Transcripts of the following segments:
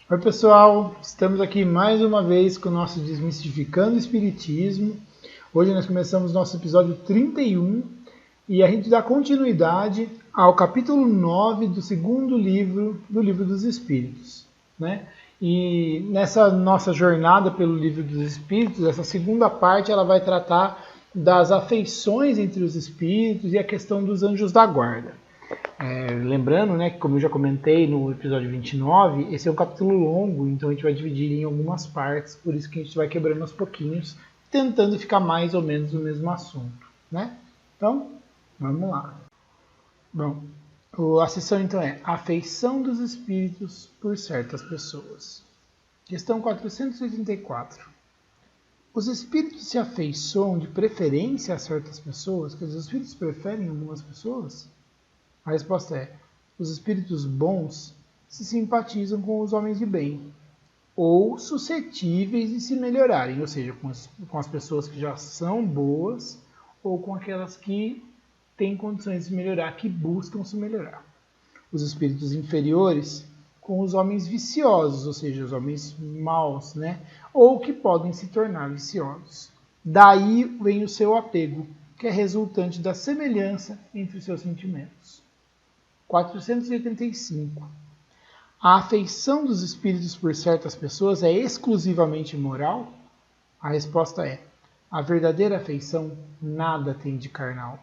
Oi pessoal, estamos aqui mais uma vez com o nosso Desmistificando o Espiritismo. Hoje nós começamos nosso episódio 31 e a gente dá continuidade ao capítulo 9 do segundo livro do Livro dos Espíritos, né? E nessa nossa jornada pelo Livro dos Espíritos, essa segunda parte ela vai tratar das afeições entre os espíritos e a questão dos anjos da guarda. Lembrando, né, que como eu já comentei no episódio 29, esse é um capítulo longo, então a gente vai dividir em algumas partes, por isso que a gente vai quebrando aos pouquinhos, tentando ficar mais ou menos no mesmo assunto, né? Então, vamos lá. Bom, a sessão então é Afeição dos Espíritos por certas pessoas. Questão 484. Os espíritos se afeiçoam de preferência a certas pessoas? Quer dizer, os espíritos preferem algumas pessoas? A resposta é: os espíritos bons se simpatizam com os homens de bem, ou suscetíveis de se melhorarem, ou seja, com as pessoas que já são boas, ou com aquelas que têm condições de se melhorar, que buscam se melhorar. Os espíritos inferiores com os homens viciosos, ou seja, os homens maus, né? Ou que podem se tornar viciosos. Daí vem o seu apego, que é resultante da semelhança entre os seus sentimentos. 485. A afeição dos espíritos por certas pessoas é exclusivamente moral? A resposta é: a verdadeira afeição nada tem de carnal.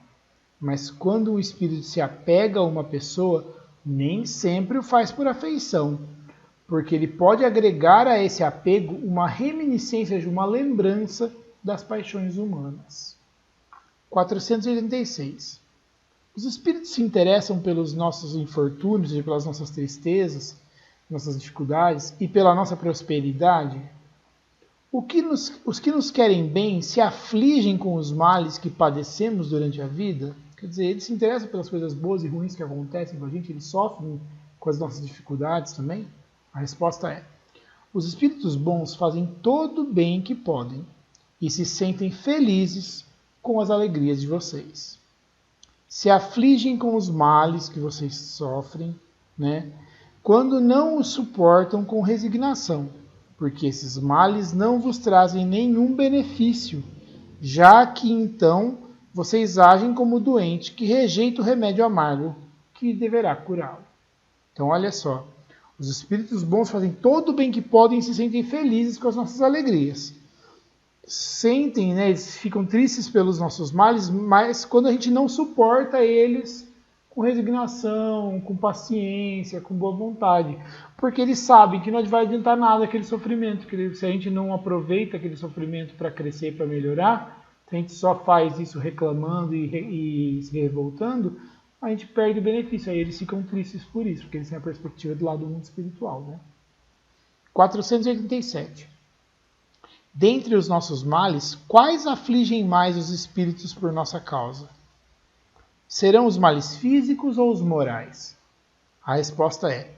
Mas quando o espírito se apega a uma pessoa, nem sempre o faz por afeição, porque ele pode agregar a esse apego uma reminiscência de uma lembrança das paixões humanas. 486. Os espíritos se interessam pelos nossos infortúnios, pelas nossas tristezas, nossas dificuldades e pela nossa prosperidade? Os que nos querem bem se afligem com os males que padecemos durante a vida? Quer dizer, eles se interessam pelas coisas boas e ruins que acontecem com a gente? Eles sofrem com as nossas dificuldades também? A resposta é: os espíritos bons fazem todo o bem que podem e se sentem felizes com as alegrias de vocês. Se afligem com os males que vocês sofrem, né? Quando não os suportam com resignação, porque esses males não vos trazem nenhum benefício, já que então vocês agem como o doente que rejeita o remédio amargo que deverá curá-lo. Então olha só, os espíritos bons fazem todo o bem que podem e se sentem felizes com as nossas alegrias. Sentem, né, eles ficam tristes pelos nossos males, mas quando a gente não suporta eles com resignação, com paciência, com boa vontade, porque eles sabem que não vai adiantar nada aquele sofrimento, que se a gente não aproveita aquele sofrimento para crescer e para melhorar, se a gente só faz isso reclamando e se revoltando, a gente perde o benefício, aí eles ficam tristes por isso, porque eles têm a perspectiva do lado do mundo espiritual, né? 487. Dentre os nossos males, quais afligem mais os espíritos por nossa causa? Serão os males físicos ou os morais? A resposta é: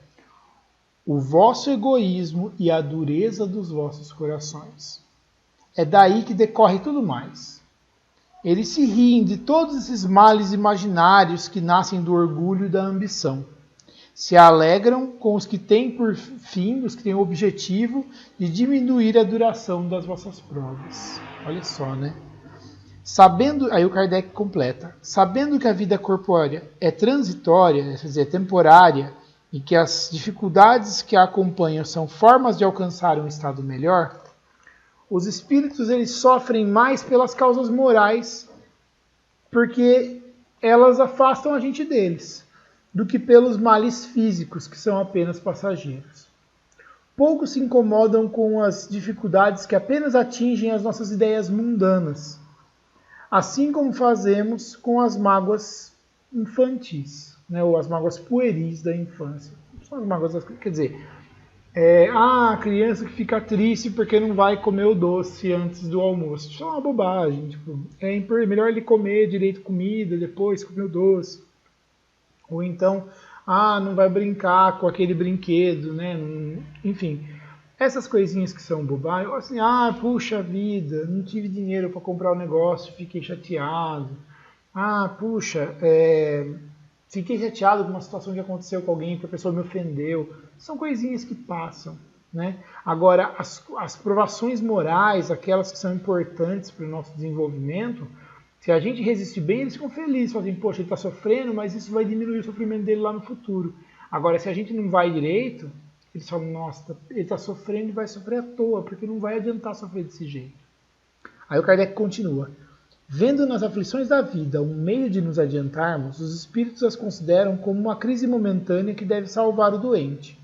o vosso egoísmo e a dureza dos vossos corações. É daí que decorre tudo mais. Eles se riem de todos esses males imaginários que nascem do orgulho e da ambição. Se alegram com os que têm por fim, os que têm o objetivo de diminuir a duração das vossas provas. Olha só, né? Sabendo, aí o Kardec completa, sabendo que a vida corpórea é transitória, quer dizer, temporária, e que as dificuldades que a acompanham são formas de alcançar um estado melhor, os espíritos eles sofrem mais pelas causas morais, porque elas afastam a gente deles, do que pelos males físicos, que são apenas passageiros. Poucos se incomodam com as dificuldades que apenas atingem as nossas ideias mundanas, assim como fazemos com as mágoas infantis, né, ou as mágoas pueris da infância. São as mágoas, quer dizer, a criança que fica triste porque não vai comer o doce antes do almoço. Isso é uma bobagem. Tipo, é melhor ele comer direito comida, depois comer o doce. Ou então, não vai brincar com aquele brinquedo, né? Enfim, essas coisinhas que são bobagem, assim, puxa vida, não tive dinheiro para comprar o negócio, fiquei chateado. Fiquei chateado com uma situação que aconteceu com alguém, que a pessoa me ofendeu. São coisinhas que passam, né? Agora, as provações morais, aquelas que são importantes para o nosso desenvolvimento, se a gente resistir bem, eles ficam felizes, falam assim, poxa, ele está sofrendo, mas isso vai diminuir o sofrimento dele lá no futuro. Agora, se a gente não vai direito, eles falam, nossa, ele está sofrendo e vai sofrer à toa, porque não vai adiantar sofrer desse jeito. Aí o Kardec continua. Vendo nas aflições da vida um meio de nos adiantarmos, os espíritos as consideram como uma crise momentânea que deve salvar o doente.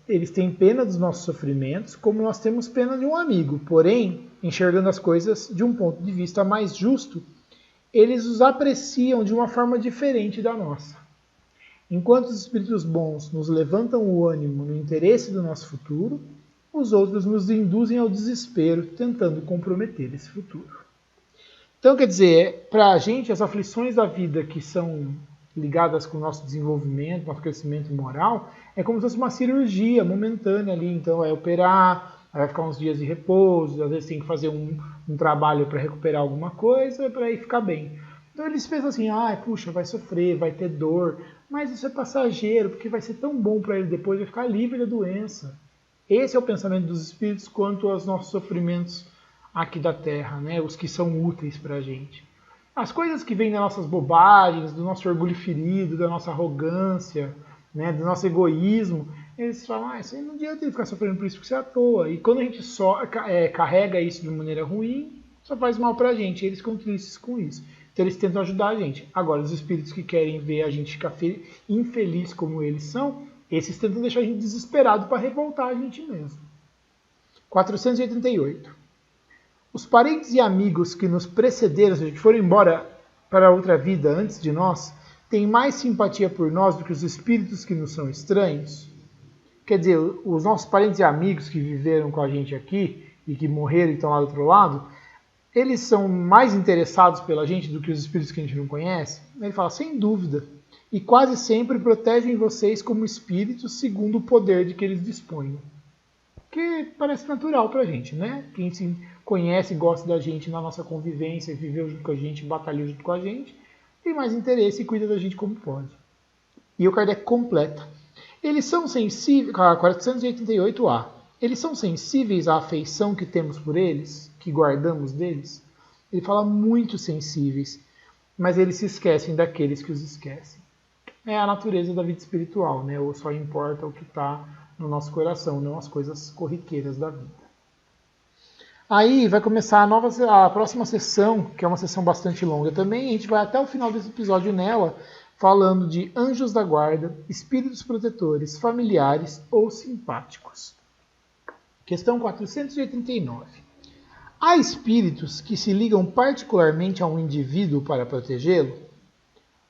Eles têm pena dos nossos sofrimentos, como nós temos pena de um amigo. Porém, enxergando as coisas de um ponto de vista mais justo, eles os apreciam de uma forma diferente da nossa. Enquanto os espíritos bons nos levantam o ânimo no interesse do nosso futuro, os outros nos induzem ao desespero, tentando comprometer esse futuro. Então, quer dizer, para a gente, as aflições da vida que são ligadas com o nosso desenvolvimento, nosso crescimento moral, é como se fosse uma cirurgia momentânea ali. Então, vai operar, vai ficar uns dias de repouso, às vezes tem que fazer um trabalho para recuperar alguma coisa, para aí ficar bem. Então, eles pensam assim, puxa, vai sofrer, vai ter dor, mas isso é passageiro, porque vai ser tão bom para ele depois, vai ficar livre da doença. Esse é o pensamento dos espíritos quanto aos nossos sofrimentos aqui da Terra, né? Os que são úteis para a gente. As coisas que vêm das nossas bobagens, do nosso orgulho ferido, da nossa arrogância, né? Do nosso egoísmo, eles falam, isso aí não adianta ficar sofrendo por isso, porque isso é à toa. E quando a gente só carrega isso de maneira ruim, só faz mal para a gente. Eles ficam tristes com isso. Então eles tentam ajudar a gente. Agora, os espíritos que querem ver a gente ficar infeliz como eles são, esses tentam deixar a gente desesperado para revoltar a gente mesmo. 488. Os parentes e amigos que nos precederam, ou seja, que foram embora para outra vida antes de nós, têm mais simpatia por nós do que os espíritos que nos são estranhos? Quer dizer, os nossos parentes e amigos que viveram com a gente aqui e que morreram e estão lá do outro lado, eles são mais interessados pela gente do que os espíritos que a gente não conhece? Ele fala, sem dúvida. E quase sempre protegem vocês como espíritos segundo o poder de que eles dispõem. Que parece natural pra gente, né? Quem se conhece e gosta da gente na nossa convivência, viveu junto com a gente, batalhou junto com a gente, tem mais interesse e cuida da gente como pode. E o Kardec completa. Eles são sensíveis, 488A, eles são sensíveis à afeição que temos por eles, que guardamos deles? Ele fala muito sensíveis, mas eles se esquecem daqueles que os esquecem. É a natureza da vida espiritual, né? Ou só importa o que está no nosso coração, não as coisas corriqueiras da vida. Aí vai começar a próxima sessão, que é uma sessão bastante longa também, a gente vai até o final desse episódio nela, falando de anjos da guarda, espíritos protetores, familiares ou simpáticos. Questão 489. Há espíritos que se ligam particularmente a um indivíduo para protegê-lo?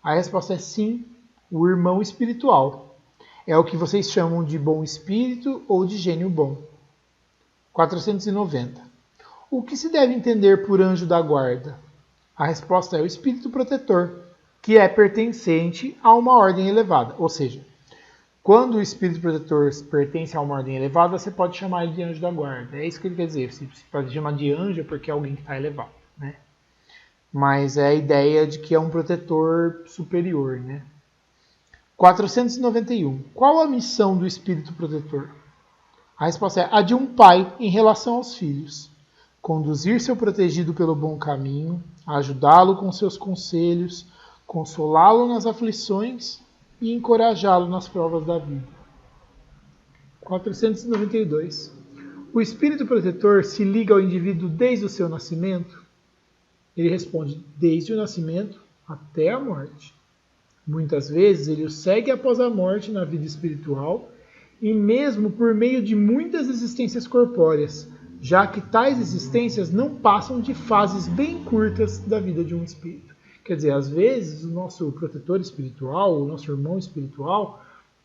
A resposta é sim, o irmão espiritual. É o que vocês chamam de bom espírito ou de gênio bom. 490. O que se deve entender por anjo da guarda? A resposta é o espírito protetor, que é pertencente a uma ordem elevada. Ou seja, quando o espírito protetor pertence a uma ordem elevada, você pode chamar ele de anjo da guarda. É isso que ele quer dizer. Você pode chamar de anjo porque é alguém que está elevado, né? Mas é a ideia de que é um protetor superior, né? 491. Qual a missão do espírito protetor? A resposta é a de um pai em relação aos filhos. Conduzir seu protegido pelo bom caminho, ajudá-lo com seus conselhos, consolá-lo nas aflições e encorajá-lo nas provas da vida. 492. O espírito protetor se liga ao indivíduo desde o seu nascimento? Ele responde, desde o nascimento até a morte. Muitas vezes ele o segue após a morte na vida espiritual e mesmo por meio de muitas existências corpóreas, já que tais existências não passam de fases bem curtas da vida de um espírito. Quer dizer, às vezes o nosso protetor espiritual, o nosso irmão espiritual,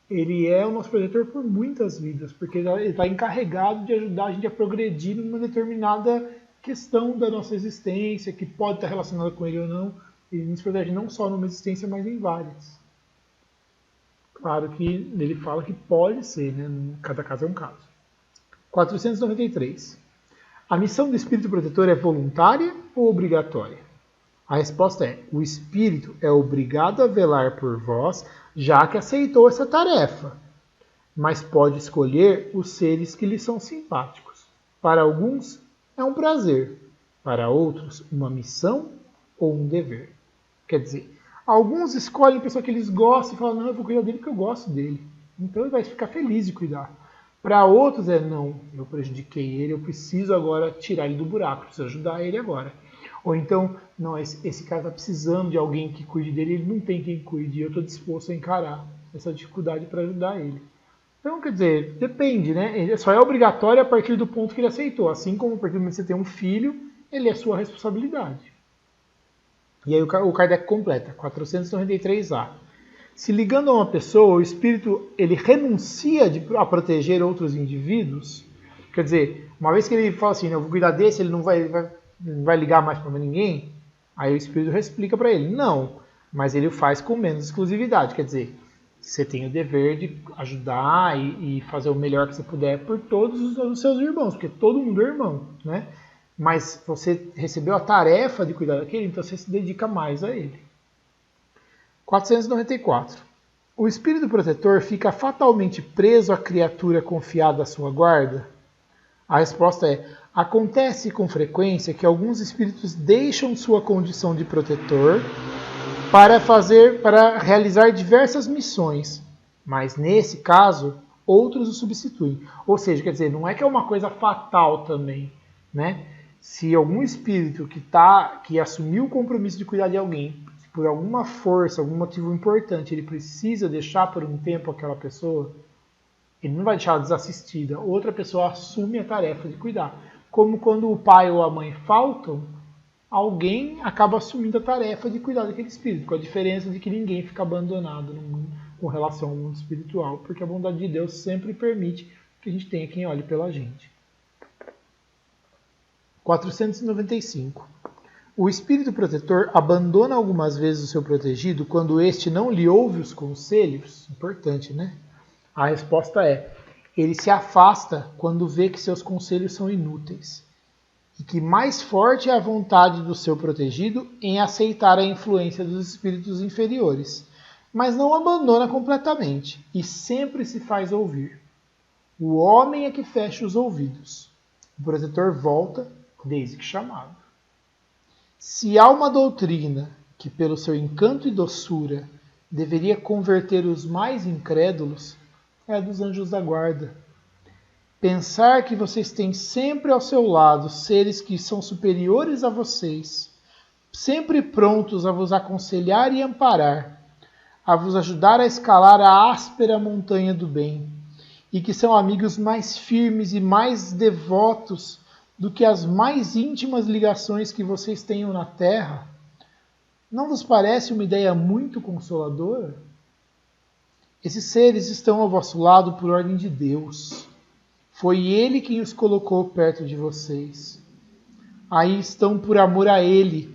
ele é o nosso protetor por muitas vidas, porque ele está encarregado de ajudar a gente a progredir numa determinada questão da nossa existência, que pode estar relacionada com ele ou não. Ele nos protege não só numa existência, mas em várias. Claro que ele fala que pode ser, né? Cada caso é um caso. 493. A missão do espírito protetor é voluntária ou obrigatória? A resposta é, o espírito é obrigado a velar por vós, já que aceitou essa tarefa. mas pode escolher os seres que lhe são simpáticos. Para alguns é um prazer, para outros uma missão ou um dever. Quer dizer, alguns escolhem a pessoa que eles gostam e falam, não, eu vou cuidar dele porque eu gosto dele. Então ele vai ficar feliz de cuidar. Para outros não, eu prejudiquei ele, eu preciso agora tirar ele do buraco, preciso ajudar ele agora. Ou então, não, esse cara está precisando de alguém que cuide dele, ele não tem quem cuide, e eu estou disposto a encarar essa dificuldade para ajudar ele. Então, quer dizer, depende, né? Ele só é obrigatório a partir do ponto que ele aceitou. Assim como a partir do momento que você tem um filho, ele é sua responsabilidade. E aí o Kardec completa, 493A. Se ligando a uma pessoa, o espírito ele renuncia a proteger outros indivíduos. Quer dizer, uma vez que ele fala assim, eu vou cuidar desse, ele não vai ligar mais para ninguém, aí o espírito explica para ele, não, mas ele faz com menos exclusividade. Quer dizer, você tem o dever de ajudar e fazer o melhor que você puder por todos os seus irmãos, porque todo mundo é irmão, né? Mas você recebeu a tarefa de cuidar daquele, então você se dedica mais a ele. 494. O espírito protetor fica fatalmente preso à criatura confiada à sua guarda? A resposta é: acontece com frequência que alguns espíritos deixam sua condição de protetor para realizar diversas missões, mas nesse caso outros o substituem. Ou seja, quer dizer, não é que é uma coisa fatal também, né? Se algum espírito que assumiu o compromisso de cuidar de alguém, por alguma força, algum motivo importante, ele precisa deixar por um tempo aquela pessoa, ele não vai deixar ela desassistida. Outra pessoa assume a tarefa de cuidar. Como quando o pai ou a mãe faltam, alguém acaba assumindo a tarefa de cuidar daquele espírito, com a diferença de que ninguém fica abandonado no mundo, com relação ao mundo espiritual, porque a bondade de Deus sempre permite que a gente tenha quem olhe pela gente. 495. O espírito protetor abandona algumas vezes o seu protegido quando este não lhe ouve os conselhos? Importante, né? A resposta é: ele se afasta quando vê que seus conselhos são inúteis e que mais forte é a vontade do seu protegido em aceitar a influência dos espíritos inferiores, mas não abandona completamente e sempre se faz ouvir. O homem é que fecha os ouvidos. O protetor volta desde que chamado. Se há uma doutrina que, pelo seu encanto e doçura, deveria converter os mais incrédulos, é a dos anjos da guarda. Pensar que vocês têm sempre ao seu lado seres que são superiores a vocês, sempre prontos a vos aconselhar e amparar, a vos ajudar a escalar a áspera montanha do bem, e que são amigos mais firmes e mais devotos do que as mais íntimas ligações que vocês tenham na terra, não vos parece uma ideia muito consoladora? Esses seres estão ao vosso lado por ordem de Deus. Foi Ele quem os colocou perto de vocês. Aí estão por amor a Ele,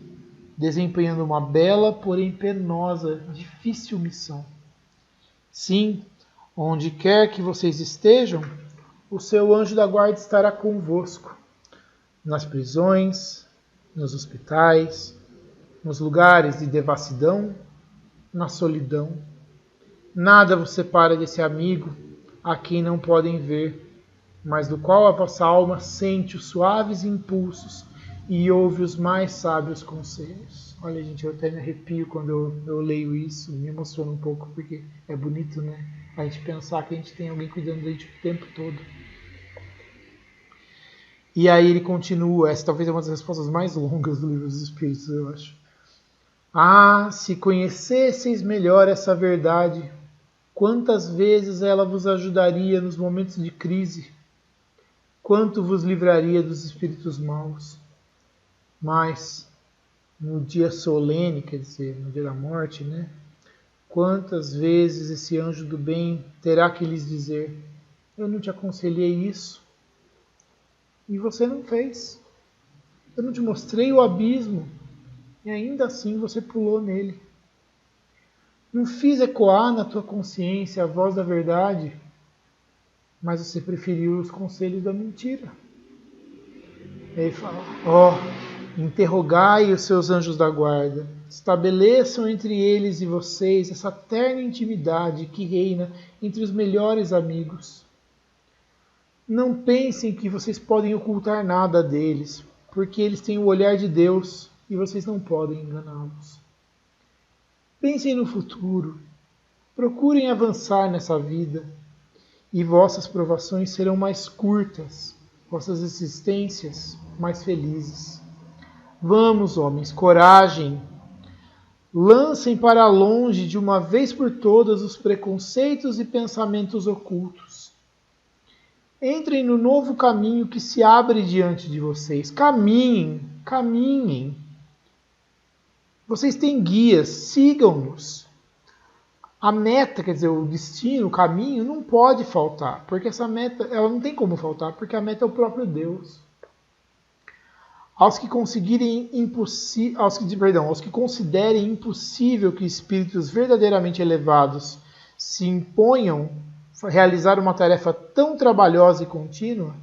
desempenhando uma bela, porém penosa, difícil missão. Sim, onde quer que vocês estejam, o seu anjo da guarda estará convosco. Nas prisões, nos hospitais, nos lugares de devassidão, na solidão. Nada vos separa desse amigo a quem não podem ver, mas do qual a vossa alma sente os suaves impulsos e ouve os mais sábios conselhos. Olha, gente, eu até me arrepio quando eu leio isso, me emociona um pouco, porque é bonito, né? A gente pensar que a gente tem alguém cuidando da gente o tempo todo. E aí ele continua, essa talvez é uma das respostas mais longas do Livro dos Espíritos, eu acho. Ah, se conhecesseis melhor essa verdade, quantas vezes ela vos ajudaria nos momentos de crise, quanto vos livraria dos espíritos maus. Mas, no dia solene, quer dizer, no dia da morte, né? Quantas vezes esse anjo do bem terá que lhes dizer: eu não te aconselhei isso, e você não fez. Eu não te mostrei o abismo, e ainda assim você pulou nele. Não fiz ecoar na tua consciência a voz da verdade, mas você preferiu os conselhos da mentira. E aí fala: Interrogai os seus anjos da guarda, estabeleçam entre eles e vocês essa terna intimidade que reina entre os melhores amigos. Não pensem que vocês podem ocultar nada deles, porque eles têm o olhar de Deus e vocês não podem enganá-los. Pensem no futuro, procurem avançar nessa vida, e vossas provações serão mais curtas, vossas existências mais felizes. Vamos, homens, coragem! Lancem para longe de uma vez por todas os preconceitos e pensamentos ocultos. Entrem no novo caminho que se abre diante de vocês. Caminhem, caminhem. Vocês têm guias, sigam-nos. A meta, quer dizer, o destino, o caminho, não pode faltar, porque essa meta, ela não tem como faltar, porque a meta é o próprio Deus. Aos que considerem impossível que espíritos verdadeiramente elevados se imponham realizar uma tarefa tão trabalhosa e contínua,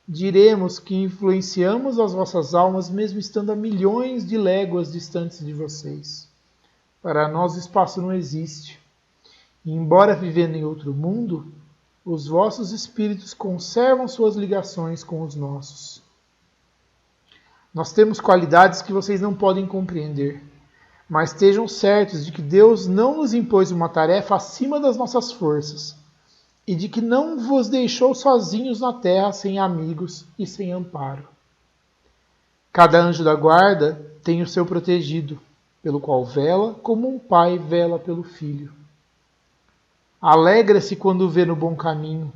diremos que influenciamos as vossas almas mesmo estando a milhões de léguas distantes de vocês. Para nós o espaço não existe. E, embora vivendo em outro mundo, os vossos espíritos conservam suas ligações com os nossos. Nós temos qualidades que vocês não podem compreender, mas estejam certos de que Deus não nos impôs uma tarefa acima das nossas forças e de que não vos deixou sozinhos na terra sem amigos e sem amparo. Cada anjo da guarda tem o seu protegido, pelo qual vela como um pai vela pelo filho. Alegra-se quando vê no bom caminho,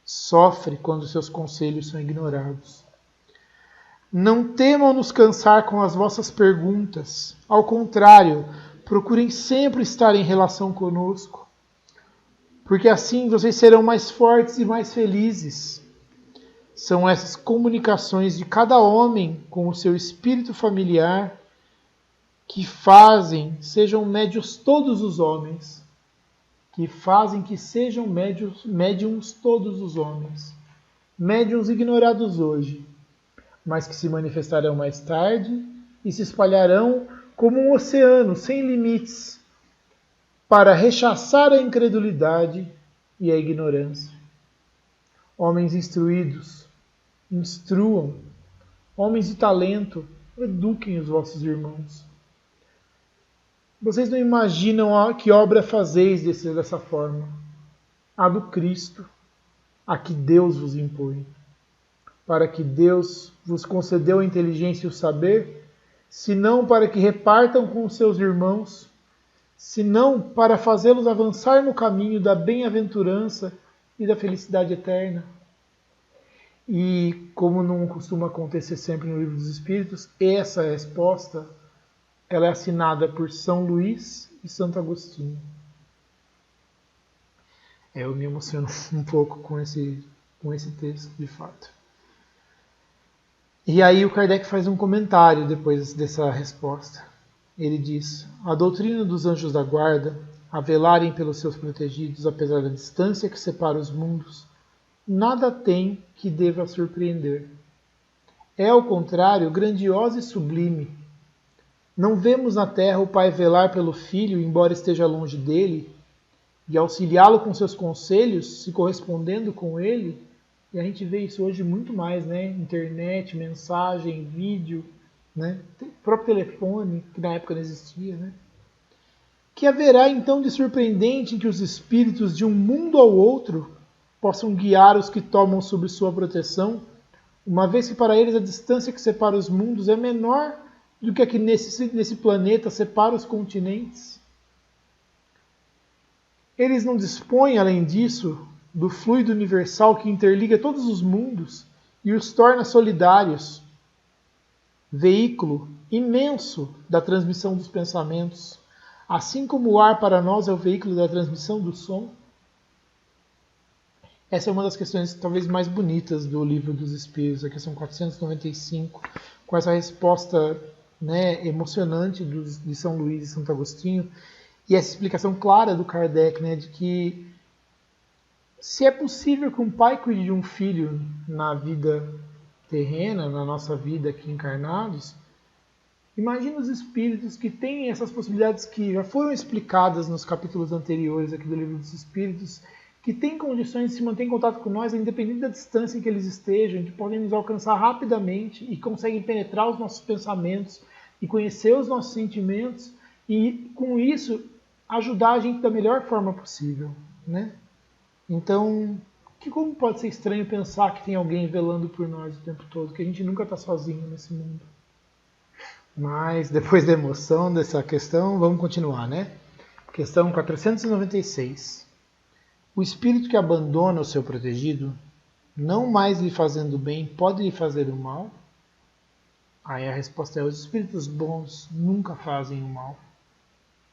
sofre quando seus conselhos são ignorados. Não temam nos cansar com as vossas perguntas. Ao contrário, procurem sempre estar em relação conosco, porque assim vocês serão mais fortes e mais felizes. São essas comunicações de cada homem com o seu espírito familiar que fazem sejam médios todos os homens, que fazem que sejam médiums todos os homens, médiums ignorados hoje, mas que se manifestarão mais tarde e se espalharão como um oceano sem limites para rechaçar a incredulidade e a ignorância. Homens instruídos, instruam. Homens de talento, eduquem os vossos irmãos. Vocês não imaginam que obra fazeis dessa forma. A do Cristo, a que Deus vos impõe. Para que Deus vos concedeu a inteligência e o saber, senão para que repartam com os seus irmãos, senão para fazê-los avançar no caminho da bem-aventurança e da felicidade eterna. E, como não costuma acontecer sempre no Livro dos Espíritos, essa resposta ela é assinada por São Luís e Santo Agostinho. Eu me emociono um pouco com esse texto, de fato. E aí o Kardec faz um comentário depois dessa resposta. Ele diz: a doutrina dos anjos da guarda, a velarem pelos seus protegidos, apesar da distância que separa os mundos, nada tem que deva surpreender. É, ao contrário, grandiosa e sublime. Não vemos na terra o pai velar pelo filho, embora esteja longe dele, e auxiliá-lo com seus conselhos, se correspondendo com ele. E a gente vê isso hoje muito mais, né? Internet, mensagem, vídeo, né? O próprio telefone, que na época não existia, né? Que haverá então de surpreendente em que os espíritos de um mundo ao outro possam guiar os que tomam sob sua proteção, uma vez que para eles a distância que separa os mundos é menor do que a que nesse planeta separa os continentes. Eles não dispõem, além disso, do fluido universal que interliga todos os mundos e os torna solidários, veículo imenso da transmissão dos pensamentos, assim como o ar para nós é o veículo da transmissão do som. Essa é uma das questões talvez mais bonitas do Livro dos Espíritos, a questão 495, com essa resposta, né, emocionante de São Luís e Santo Agostinho, e essa explicação clara do Kardec, né, de que se é possível que um pai cuide de um filho na vida terrena, na nossa vida aqui encarnados, Imagina os espíritos que têm essas possibilidades que já foram explicadas nos capítulos anteriores aqui do Livro dos Espíritos, que têm condições de se manter em contato com nós, independente da distância em que eles estejam, que podem nos alcançar rapidamente e conseguem penetrar os nossos pensamentos e conhecer os nossos sentimentos e, com isso, ajudar a gente da melhor forma possível, né? Então, como pode ser estranho pensar que tem alguém velando por nós o tempo todo, que a gente nunca está sozinho nesse mundo? Mas, depois da emoção dessa questão, vamos continuar, né? Questão 496. O espírito que abandona o seu protegido, não mais lhe fazendo bem, pode lhe fazer o mal? Aí a resposta é: os espíritos bons nunca fazem o mal.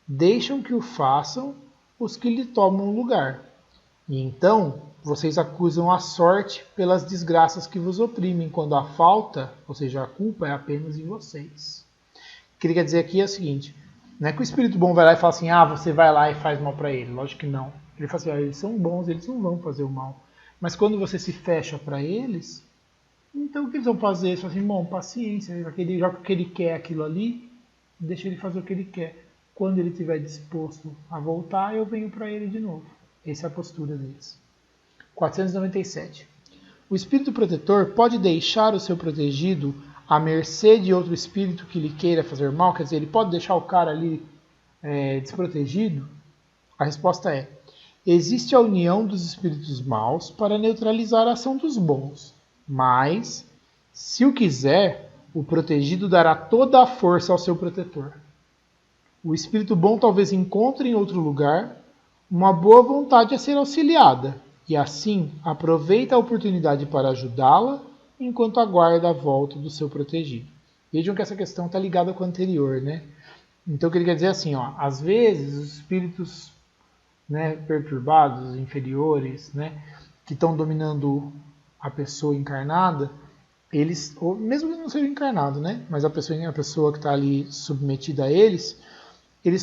Deixam que o façam os que lhe tomam lugar. E então, vocês acusam a sorte pelas desgraças que vos oprimem, quando a falta, ou seja, a culpa, é apenas em vocês. O que ele quer dizer aqui é o seguinte: não é que o espírito bom vai lá e fala assim, você vai lá e faz mal para ele. Lógico que não. Ele fala assim, eles são bons, eles não vão fazer o mal. Mas quando você se fecha para eles, então o que eles vão fazer? Eles falam assim, bom, paciência, já que ele quer aquilo ali, deixa ele fazer o que ele quer. Quando ele estiver disposto a voltar, eu venho para ele de novo. Essa é a postura deles. 497. O espírito protetor pode deixar o seu protegido à mercê de outro espírito que lhe queira fazer mal? Quer dizer, ele pode deixar o cara ali desprotegido? A resposta é: existe a união dos espíritos maus para neutralizar a ação dos bons. Mas, se o quiser, o protegido dará toda a força ao seu protetor. O espírito bom talvez encontre em outro lugar uma boa vontade a ser auxiliada, e assim aproveita a oportunidade para ajudá-la enquanto aguarda a volta do seu protegido. Vejam que essa questão está ligada com a anterior, né? Então o que ele quer dizer é assim, às vezes os espíritos, né, perturbados, inferiores, né, que estão dominando a pessoa encarnada, eles, ou mesmo que não seja encarnado, né, mas a pessoa que está ali submetida a eles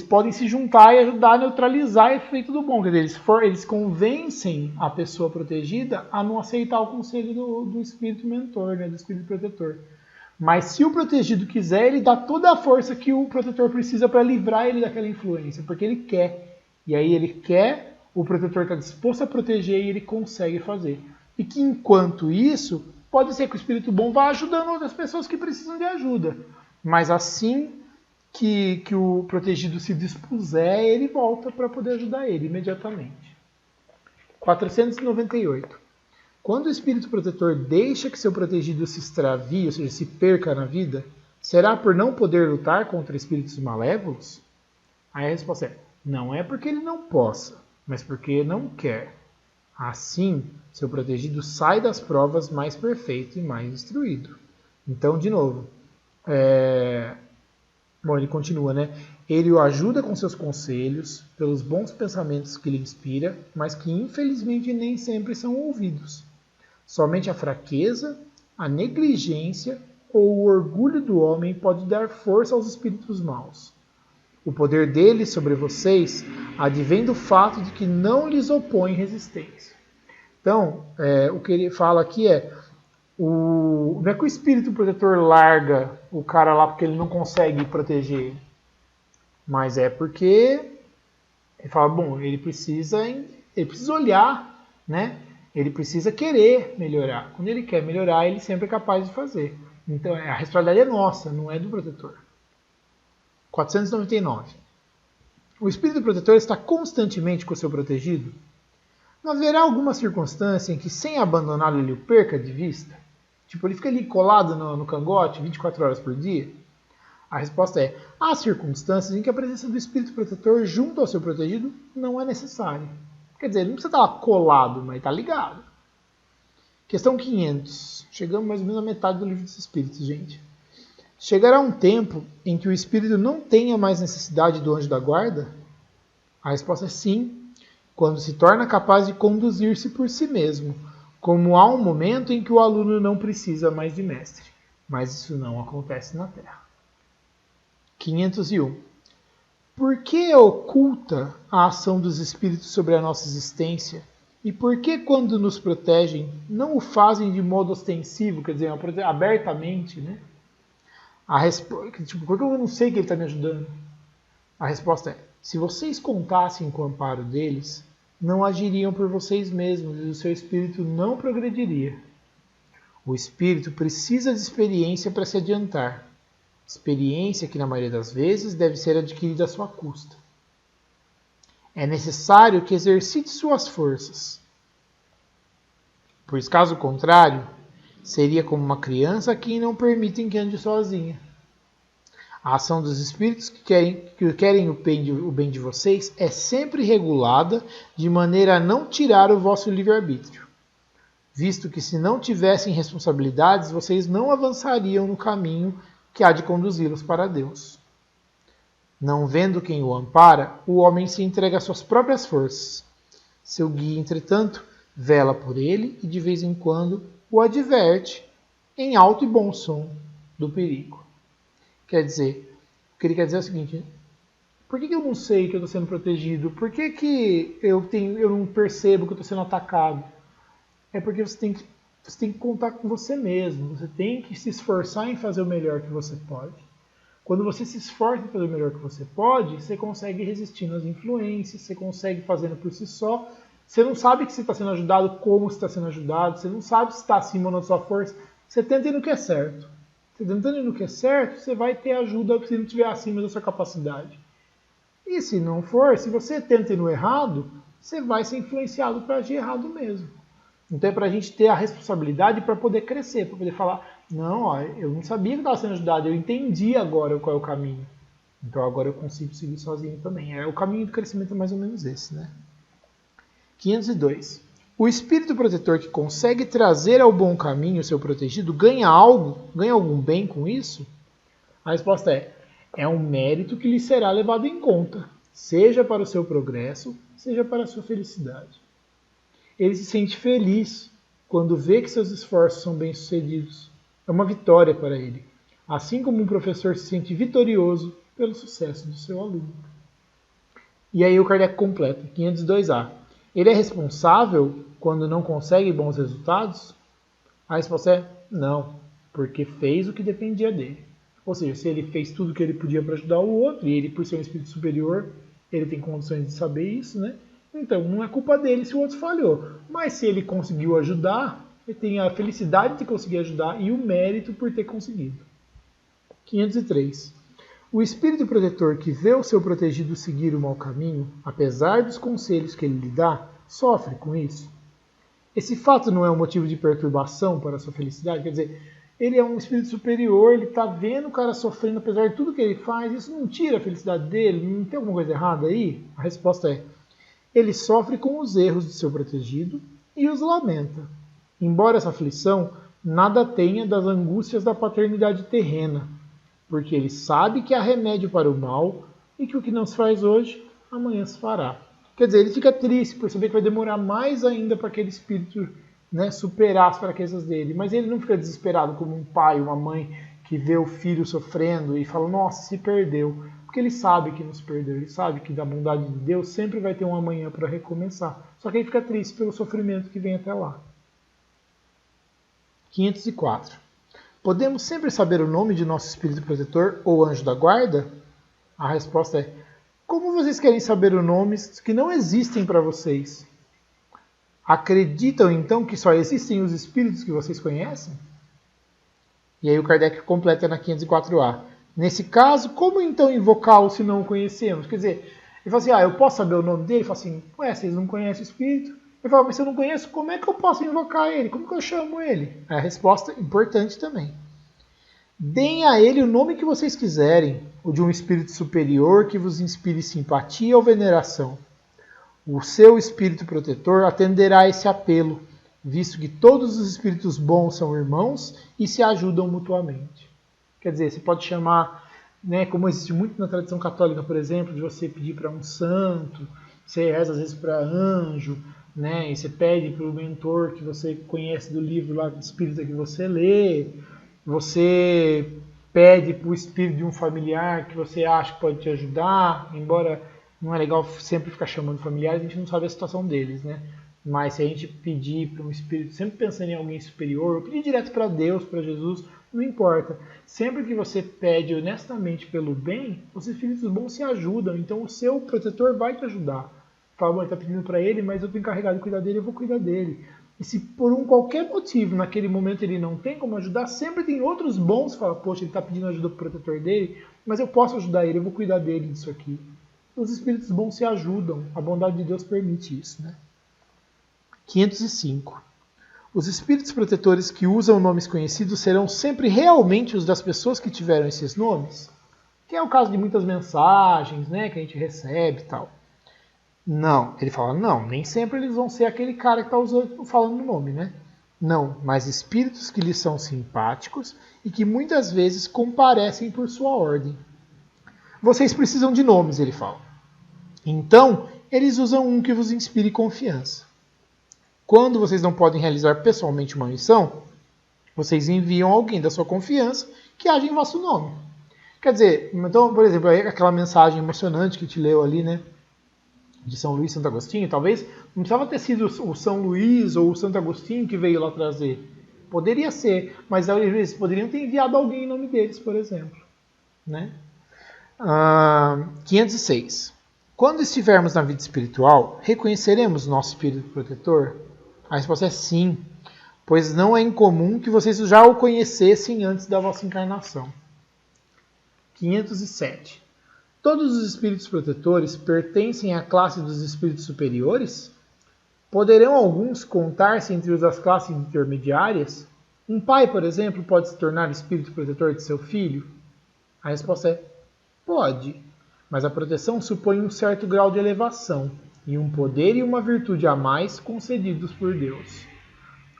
podem se juntar e ajudar a neutralizar o efeito do bom. Quer dizer, eles convencem a pessoa protegida a não aceitar o conselho do espírito mentor, né, do espírito protetor. Mas se o protegido quiser, ele dá toda a força que o protetor precisa para livrar ele daquela influência, porque ele quer. E aí ele quer, o protetor está disposto a proteger e ele consegue fazer. E que enquanto isso, pode ser que o espírito bom vá ajudando outras pessoas que precisam de ajuda. Mas assim que o protegido se dispuser, ele volta para poder ajudar ele imediatamente. 498. Quando o espírito protetor deixa que seu protegido se extravie, ou seja, se perca na vida, será por não poder lutar contra espíritos malévolos? Aí a resposta é: não é porque ele não possa, mas porque não quer. Assim, seu protegido sai das provas mais perfeito e mais instruído. Então, de novo, Bom, ele continua, né? Ele o ajuda com seus conselhos, pelos bons pensamentos que lhe inspira, mas que infelizmente nem sempre são ouvidos. Somente a fraqueza, a negligência ou o orgulho do homem pode dar força aos espíritos maus. O poder deles sobre vocês advém do fato de que não lhes opõem resistência. Então, o que ele fala aqui não é que o espírito protetor larga o cara lá porque ele não consegue proteger, mas é porque ele fala, bom, ele precisa olhar, né? Ele precisa querer melhorar. Quando ele quer melhorar, ele sempre é capaz de fazer. Então a responsabilidade é nossa, não é do protetor. 499. O espírito protetor está constantemente com o seu protegido? Não haverá alguma circunstância em que, sem abandoná-lo, ele o perca de vista? Tipo, ele fica ali colado no cangote 24 horas por dia? A resposta é: há circunstâncias em que a presença do espírito protetor junto ao seu protegido não é necessária. Quer dizer, ele não precisa estar lá colado, mas está ligado. Questão 500. Chegamos mais ou menos à metade do livro dos espíritos, gente. Chegará um tempo em que o espírito não tenha mais necessidade do anjo da guarda? A resposta é sim, quando se torna capaz de conduzir-se por si mesmo, como há um momento em que o aluno não precisa mais de mestre. Mas isso não acontece na Terra. 501. Por que é oculta a ação dos espíritos sobre a nossa existência? E por que, quando nos protegem, não o fazem de modo ostensivo, quer dizer, abertamente, né? Tipo, por que eu não sei que ele está me ajudando? A resposta é: se vocês contassem com o amparo deles, não agiriam por vocês mesmos e o seu espírito não progrediria. O espírito precisa de experiência para se adiantar. Experiência que, na maioria das vezes, deve ser adquirida à sua custa. É necessário que exercite suas forças, pois, caso contrário, seria como uma criança a quem não permitem que ande sozinha. A ação dos espíritos que querem o bem de vocês é sempre regulada de maneira a não tirar o vosso livre-arbítrio, visto que se não tivessem responsabilidades, vocês não avançariam no caminho que há de conduzi-los para Deus. Não vendo quem o ampara, o homem se entrega às suas próprias forças. Seu guia, entretanto, vela por ele e de vez em quando o adverte, em alto e bom som, do perigo. Quer dizer, o que ele quer dizer é o seguinte: por que eu não sei que eu estou sendo protegido? Por que eu não percebo que eu estou sendo atacado? É porque você tem que contar com você mesmo. Você tem que se esforçar em fazer o melhor que você pode. Quando você se esforça em fazer o melhor que você pode, você consegue resistir nas influências, você consegue fazendo por si só. Você não sabe que você está sendo ajudado, como você está sendo ajudado, você não sabe se está acima ou não da sua força. Você tenta ir no que é certo. Você tentando ir no que é certo, você vai ter ajuda se não estiver acima da sua capacidade. E se não for, se você tenta ir no errado, você vai ser influenciado para agir errado mesmo. Então é para a gente ter a responsabilidade para poder crescer, para poder falar: não, ó, eu não sabia que estava sendo ajudado, eu entendi agora qual é o caminho. Então agora eu consigo seguir sozinho também. O caminho do crescimento é mais ou menos esse, né? 502. O espírito protetor que consegue trazer ao bom caminho o seu protegido ganha algo? Ganha algum bem com isso? A resposta é um mérito que lhe será levado em conta, seja para o seu progresso, seja para a sua felicidade. Ele se sente feliz quando vê que seus esforços são bem-sucedidos. É uma vitória para ele, assim como um professor se sente vitorioso pelo sucesso do seu aluno. E aí o Kardec completa, 502A. Ele é responsável quando não consegue bons resultados? A resposta é não, porque fez o que dependia dele. Ou seja, se ele fez tudo o que ele podia para ajudar o outro, e ele, por ser um espírito superior, ele tem condições de saber isso, né? Então, não é culpa dele se o outro falhou. Mas se ele conseguiu ajudar, ele tem a felicidade de conseguir ajudar e o mérito por ter conseguido. 503. O espírito protetor que vê o seu protegido seguir o mau caminho, apesar dos conselhos que ele lhe dá, sofre com isso. Esse fato não é um motivo de perturbação para a sua felicidade? Quer dizer, ele é um espírito superior, ele está vendo o cara sofrendo apesar de tudo que ele faz, isso não tira a felicidade dele? Não tem alguma coisa errada aí? A resposta é: ele sofre com os erros de seu protegido e os lamenta. Embora essa aflição nada tenha das angústias da paternidade terrena, porque ele sabe que há remédio para o mal e que o que não se faz hoje, amanhã se fará. Quer dizer, ele fica triste por saber que vai demorar mais ainda para aquele espírito, né, superar as fraquezas dele. Mas ele não fica desesperado como um pai, uma mãe que vê o filho sofrendo e fala: nossa, se perdeu. Porque ele sabe que não se perdeu, ele sabe que da bondade de Deus sempre vai ter um amanhã para recomeçar. Só que ele fica triste pelo sofrimento que vem até lá. 504. Podemos sempre saber o nome de nosso espírito protetor ou anjo da guarda? A resposta é: como vocês querem saber os nomes que não existem para vocês? Acreditam então que só existem os espíritos que vocês conhecem? E aí o Kardec completa na 504A. Nesse caso, como então invocá-lo se não o conhecemos? Quer dizer, ele fala assim: eu posso saber o nome dele? Ele fala assim: vocês não conhecem o espírito? Ele fala: mas se eu não conheço, como é que eu posso invocar ele? Como que eu chamo ele? A resposta é importante também. Deem a ele o nome que vocês quiserem, o de um espírito superior que vos inspire simpatia ou veneração. O seu espírito protetor atenderá a esse apelo, visto que todos os espíritos bons são irmãos e se ajudam mutuamente. Quer dizer, você pode chamar, né, como existe muito na tradição católica, por exemplo, de você pedir para um santo, você reza às vezes para anjo, né, e você pede para o mentor que você conhece do livro lá do espírita que você lê, você pede para o espírito de um familiar que você acha que pode te ajudar, embora não é legal sempre ficar chamando familiares, a gente não sabe a situação deles, né? Mas se a gente pedir para um espírito, sempre pensando em alguém superior, ou pedir direto para Deus, para Jesus, Não importa. Sempre que você pede honestamente pelo bem, os espíritos bons se ajudam. Então o seu protetor vai te ajudar. Fala, bom, ele está pedindo para ele, mas eu estou encarregado de cuidar dele, eu vou cuidar dele. E se por qualquer motivo, naquele momento ele não tem como ajudar, sempre tem outros bons que falam, poxa, ele está pedindo ajuda para o protetor dele, mas eu posso ajudar ele, eu vou cuidar dele disso aqui. Os espíritos bons se ajudam. A bondade de Deus permite isso, né? 505. Os espíritos protetores que usam nomes conhecidos serão sempre realmente os das pessoas que tiveram esses nomes? Que é o caso de muitas mensagens, né, que a gente recebe e tal. Não, ele fala, não, nem sempre eles vão ser aquele cara que está falando o nome, né? Não, mas espíritos que lhes são simpáticos e que muitas vezes comparecem por sua ordem. Vocês precisam de nomes, ele fala. Então, eles usam um que vos inspire confiança. Quando vocês não podem realizar pessoalmente uma missão, vocês enviam alguém da sua confiança que age em vosso nome. Quer dizer, então, por exemplo, aquela mensagem emocionante que te leu ali, né? De São Luís e Santo Agostinho, talvez não precisava ter sido o São Luís ou o Santo Agostinho que veio lá trazer. Poderia ser, mas eles poderiam ter enviado alguém em nome deles, por exemplo. Né? 506. Quando estivermos na vida espiritual, reconheceremos nosso espírito protetor? A resposta é sim, pois não é incomum que vocês já o conhecessem antes da vossa encarnação. 507. Todos os espíritos protetores pertencem à classe dos espíritos superiores? Poderão alguns contar-se entre os das classes intermediárias? Um pai, por exemplo, pode se tornar espírito protetor de seu filho? A resposta é pode, mas a proteção supõe um certo grau de elevação e um poder e uma virtude a mais concedidos por Deus.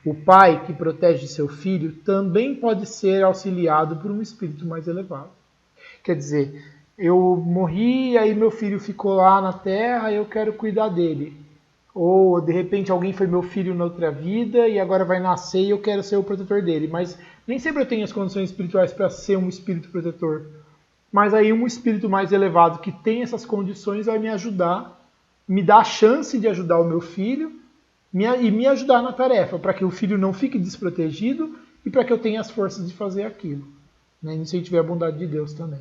O pai que protege seu filho também pode ser auxiliado por um espírito mais elevado. Quer dizer, eu morri e aí meu filho ficou lá na terra e eu quero cuidar dele. Ou, de repente, alguém foi meu filho na outra vida e agora vai nascer e eu quero ser o protetor dele. Mas nem sempre eu tenho as condições espirituais para ser um espírito protetor. Mas aí um espírito mais elevado que tem essas condições vai me ajudar, me dar a chance de ajudar o meu filho e me ajudar na tarefa, para que o filho não fique desprotegido e para que eu tenha as forças de fazer aquilo. Né? E se tiver a bondade de Deus também.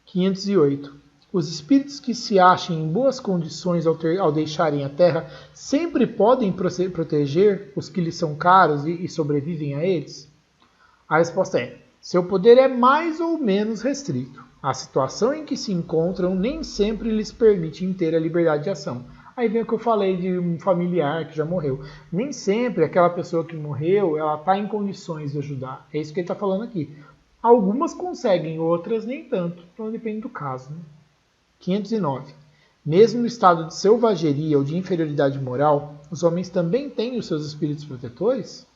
508. Os espíritos que se achem em boas condições ao deixarem a Terra sempre podem proteger os que lhes são caros e sobrevivem a eles? A resposta é: seu poder é mais ou menos restrito. A situação em que se encontram nem sempre lhes permite ter a liberdade de ação. Aí vem o que eu falei de um familiar que já morreu. Nem sempre aquela pessoa que morreu ela está em condições de ajudar. É isso que ele está falando aqui. Algumas conseguem, outras nem tanto. Então depende do caso. Né? 509. Mesmo no estado de selvageria ou de inferioridade moral, os homens também têm os seus espíritos protetores?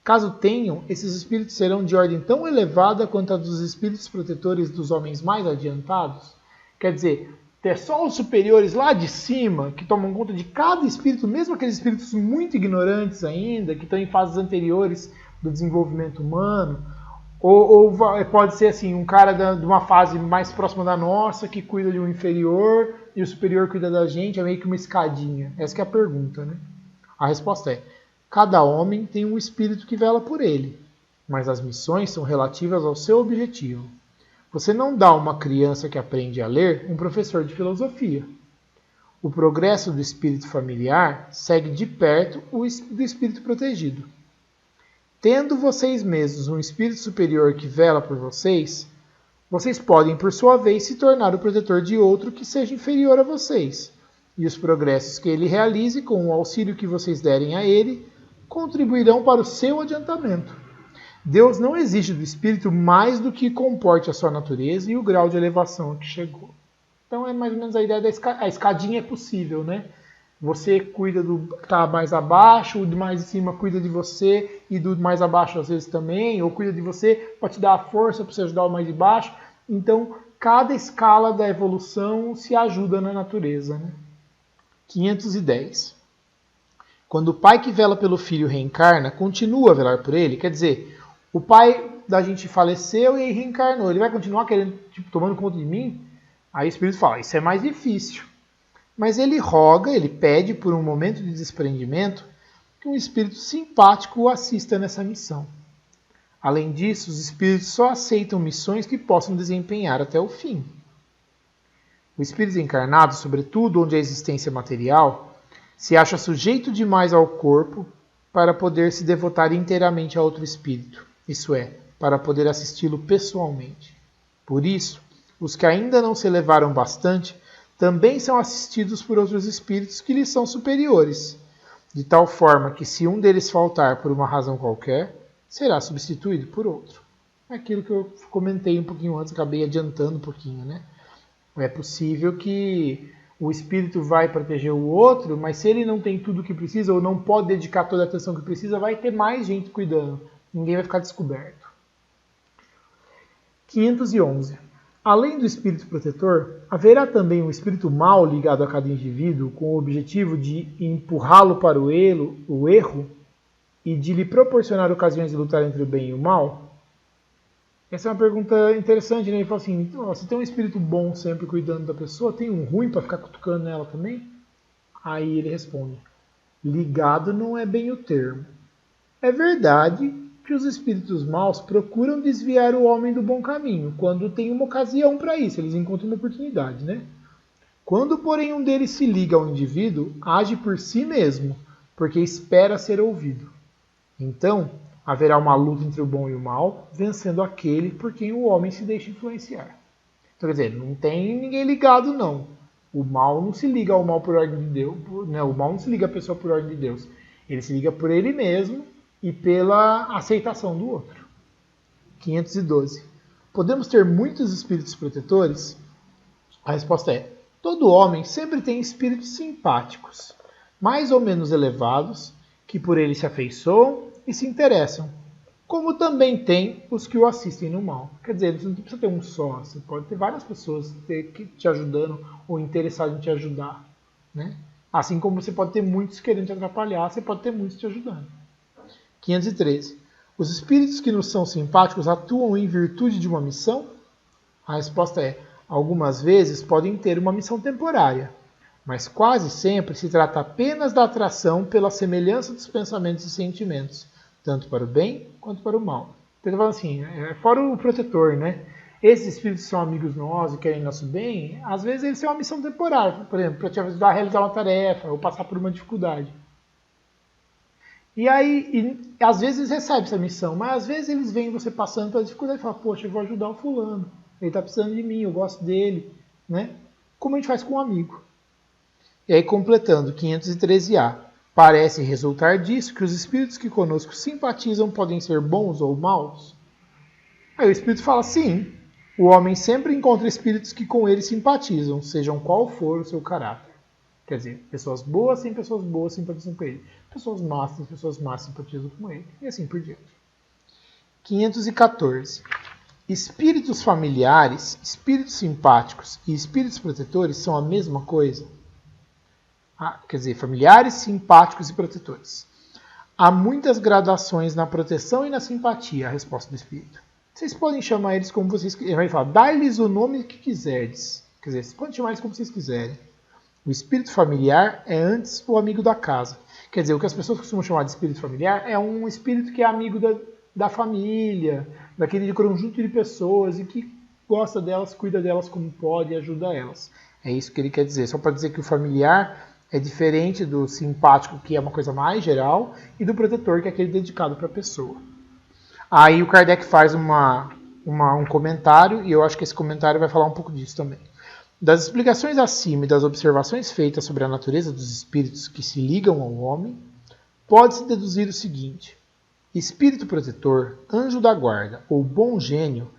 Caso tenham, esses espíritos serão de ordem tão elevada quanto a dos espíritos protetores dos homens mais adiantados? Quer dizer, é só os superiores lá de cima que tomam conta de cada espírito, mesmo aqueles espíritos muito ignorantes ainda, que estão em fases anteriores do desenvolvimento humano? Ou pode ser assim, um cara de uma fase mais próxima da nossa que cuida de um inferior e o superior cuida da gente, é meio que uma escadinha? Essa que é a pergunta, né? A resposta é: cada homem tem um espírito que vela por ele, mas as missões são relativas ao seu objetivo. Você não dá a uma criança que aprende a ler um professor de filosofia. O progresso do espírito familiar segue de perto o do espírito protegido. Tendo vocês mesmos um espírito superior que vela por vocês, vocês podem, por sua vez, se tornar o protetor de outro que seja inferior a vocês, e os progressos que ele realize com o auxílio que vocês derem a ele contribuirão para o seu adiantamento. Deus não exige do espírito mais do que comporte a sua natureza e o grau de elevação a que chegou. Então é mais ou menos a ideia da escadinha é possível, né? Você cuida do que está mais abaixo, o de mais em cima cuida de você e do mais abaixo às vezes também, ou cuida de você para te dar a força para você ajudar o mais de baixo. Então, cada escala da evolução se ajuda na natureza. Né? 510. Quando o pai que vela pelo filho reencarna, continua a velar por ele, quer dizer, o pai da gente faleceu e reencarnou, ele vai continuar querendo, tomando conta de mim? Aí o Espírito fala, isso é mais difícil. Mas ele roga, ele pede por um momento de desprendimento que um espírito simpático o assista nessa missão. Além disso, os espíritos só aceitam missões que possam desempenhar até o fim. O espírito encarnado, sobretudo onde a existência é material, se acha sujeito demais ao corpo para poder se devotar inteiramente a outro espírito, isso é, para poder assisti-lo pessoalmente. Por isso, os que ainda não se elevaram bastante também são assistidos por outros espíritos que lhes são superiores, de tal forma que se um deles faltar por uma razão qualquer, será substituído por outro. É aquilo que eu comentei um pouquinho antes, acabei adiantando um pouquinho, né? É possível que o espírito vai proteger o outro, mas se ele não tem tudo o que precisa ou não pode dedicar toda a atenção que precisa, vai ter mais gente cuidando. Ninguém vai ficar descoberto. 511. Além do espírito protetor, haverá também um espírito mau ligado a cada indivíduo com o objetivo de empurrá-lo para o erro e de lhe proporcionar ocasiões de lutar entre o bem e o mal? Essa é uma pergunta interessante, né? Ele fala assim, se tem um espírito bom sempre cuidando da pessoa, tem um ruim para ficar cutucando nela também? Aí ele responde, ligado não é bem o termo. É verdade que os espíritos maus procuram desviar o homem do bom caminho, quando tem uma ocasião para isso, eles encontram uma oportunidade, né? Quando, porém, um deles se liga ao indivíduo, age por si mesmo, porque espera ser ouvido. Então, haverá uma luta entre o bom e o mal, vencendo aquele por quem o homem se deixa influenciar. Então, quer dizer, não tem ninguém ligado, não. O mal não se liga ao mal por ordem de Deus, né? O mal não se liga à pessoa por ordem de Deus. Ele se liga por ele mesmo e pela aceitação do outro. 512. Podemos ter muitos espíritos protetores? A resposta é, todo homem sempre tem espíritos simpáticos, mais ou menos elevados, que por ele se afeiçoam e se interessam, como também tem os que o assistem no mal. Quer dizer, você não precisa ter um só, você pode ter várias pessoas te ajudando ou interessadas em te ajudar, né? Assim como você pode ter muitos querendo te atrapalhar, você pode ter muitos te ajudando. 513. Os espíritos que nos são simpáticos atuam em virtude de uma missão? A resposta é, algumas vezes podem ter uma missão temporária, mas quase sempre se trata apenas da atração pela semelhança dos pensamentos e sentimentos, tanto para o bem quanto para o mal. Então ele fala assim, fora o protetor, né? Esses espíritos são amigos nossos e querem nosso bem, às vezes eles têm uma missão temporária, por exemplo, para te ajudar a realizar uma tarefa ou passar por uma dificuldade. E aí, às vezes eles recebem essa missão, mas às vezes eles veem você passando pela dificuldade e falam, poxa, eu vou ajudar o fulano, ele está precisando de mim, eu gosto dele, né? Como a gente faz com um amigo. E aí, completando 513A, parece resultar disso que os espíritos que conosco simpatizam podem ser bons ou maus? Aí o espírito fala, sim, o homem sempre encontra espíritos que com ele simpatizam, sejam qual for o seu caráter. Quer dizer, pessoas boas simpatizam com ele. Pessoas más simpatizam com ele. E assim por diante. 514. Espíritos familiares, espíritos simpáticos e espíritos protetores são a mesma coisa? Quer dizer, familiares, simpáticos e protetores. Há muitas gradações na proteção e na simpatia, a resposta do espírito. Vocês podem chamar eles como vocês quiserem. Ele vai falar, dá-lhes o nome que quiserdes. Quer dizer, vocês podem chamar eles como vocês quiserem. O espírito familiar é antes o amigo da casa. Quer dizer, o que as pessoas costumam chamar de espírito familiar é um espírito que é amigo da família, daquele conjunto de pessoas e que gosta delas, cuida delas como pode e ajuda elas. É isso que ele quer dizer. Só para dizer que o familiar é diferente do simpático, que é uma coisa mais geral, e do protetor, que é aquele dedicado para a pessoa. Aí o Kardec faz um comentário, e eu acho que esse comentário vai falar um pouco disso também. Das explicações acima e das observações feitas sobre a natureza dos espíritos que se ligam ao homem, pode-se deduzir o seguinte: espírito protetor, anjo da guarda ou bom gênio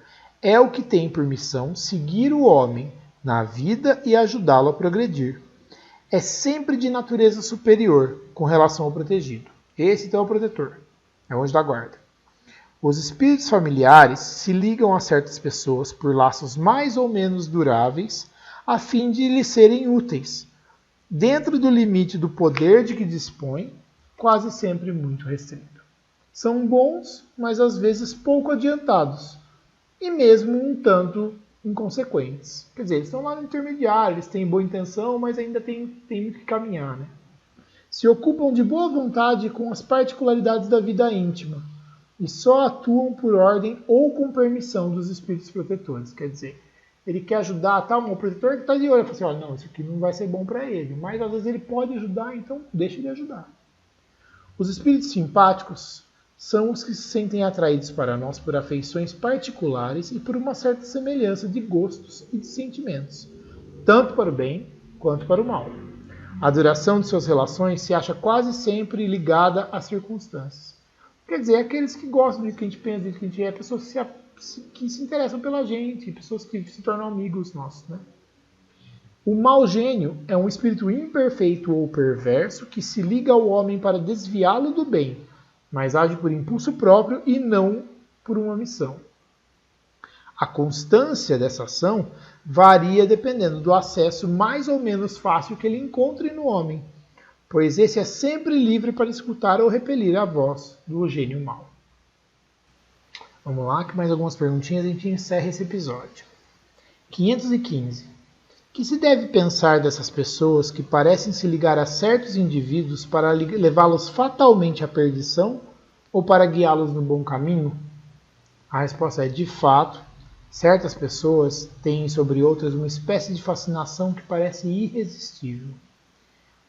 é o que tem por missão seguir o homem na vida e ajudá-lo a progredir. É sempre de natureza superior com relação ao protegido. Esse então é o protetor, é o anjo da guarda. Os espíritos familiares se ligam a certas pessoas por laços mais ou menos duráveis, a fim de lhes serem úteis, dentro do limite do poder de que dispõem, quase sempre muito restrito. São bons, mas às vezes pouco adiantados, e mesmo um tanto inconsequentes. Quer dizer, eles estão lá no intermediário, eles têm boa intenção, mas ainda tem muito que caminhar, né? Se ocupam de boa vontade com as particularidades da vida íntima, e só atuam por ordem ou com permissão dos espíritos protetores. Quer dizer, ele quer ajudar, tá? O protetor que está de olho, fala assim, olha, não, isso aqui não vai ser bom para ele, mas às vezes ele pode ajudar, então deixa ele ajudar. Os espíritos simpáticos são os que se sentem atraídos para nós por afeições particulares e por uma certa semelhança de gostos e de sentimentos, tanto para o bem quanto para o mal. A duração de suas relações se acha quase sempre ligada às circunstâncias. Quer dizer, aqueles que gostam do que a gente pensa, do que a gente é, pessoas que se interessam pela gente, pessoas que se tornam amigos nossos, né? O mau gênio é um espírito imperfeito ou perverso que se liga ao homem para desviá-lo do bem, mas age por impulso próprio e não por uma missão. A constância dessa ação varia dependendo do acesso mais ou menos fácil que ele encontre no homem, pois esse é sempre livre para escutar ou repelir a voz do gênio mau. Vamos lá, que mais algumas perguntinhas e a gente encerra esse episódio. 515. Que se deve pensar dessas pessoas que parecem se ligar a certos indivíduos para levá-los fatalmente à perdição ou para guiá-los no bom caminho? A resposta é, de fato, certas pessoas têm sobre outras uma espécie de fascinação que parece irresistível.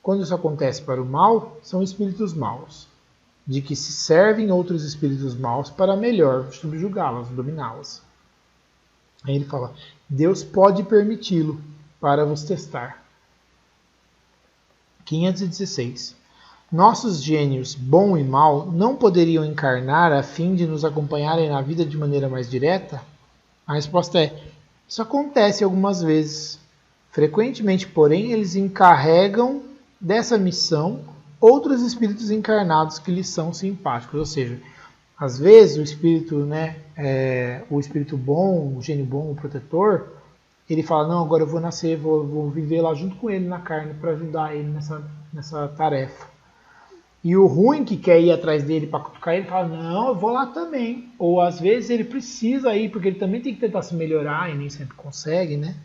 Quando isso acontece para o mal, são espíritos maus, de que se servem outros espíritos maus para melhor subjugá-las, dominá-las. Aí ele fala, Deus pode permiti-lo para vos testar. 516. Nossos gênios, bom e mal, não poderiam encarnar a fim de nos acompanharem na vida de maneira mais direta? A resposta é, isso acontece algumas vezes. Frequentemente, porém, eles encarregam dessa missão outros espíritos encarnados que lhes são simpáticos. Ou seja, às vezes o espírito, o espírito bom, o gênio bom, o protetor, ele fala, não, agora eu vou nascer, vou viver lá junto com ele na carne para ajudar ele nessa tarefa. E o ruim que quer ir atrás dele para cutucar ele, fala, não, eu vou lá também. Ou às vezes ele precisa ir, porque ele também tem que tentar se melhorar e nem sempre consegue, né?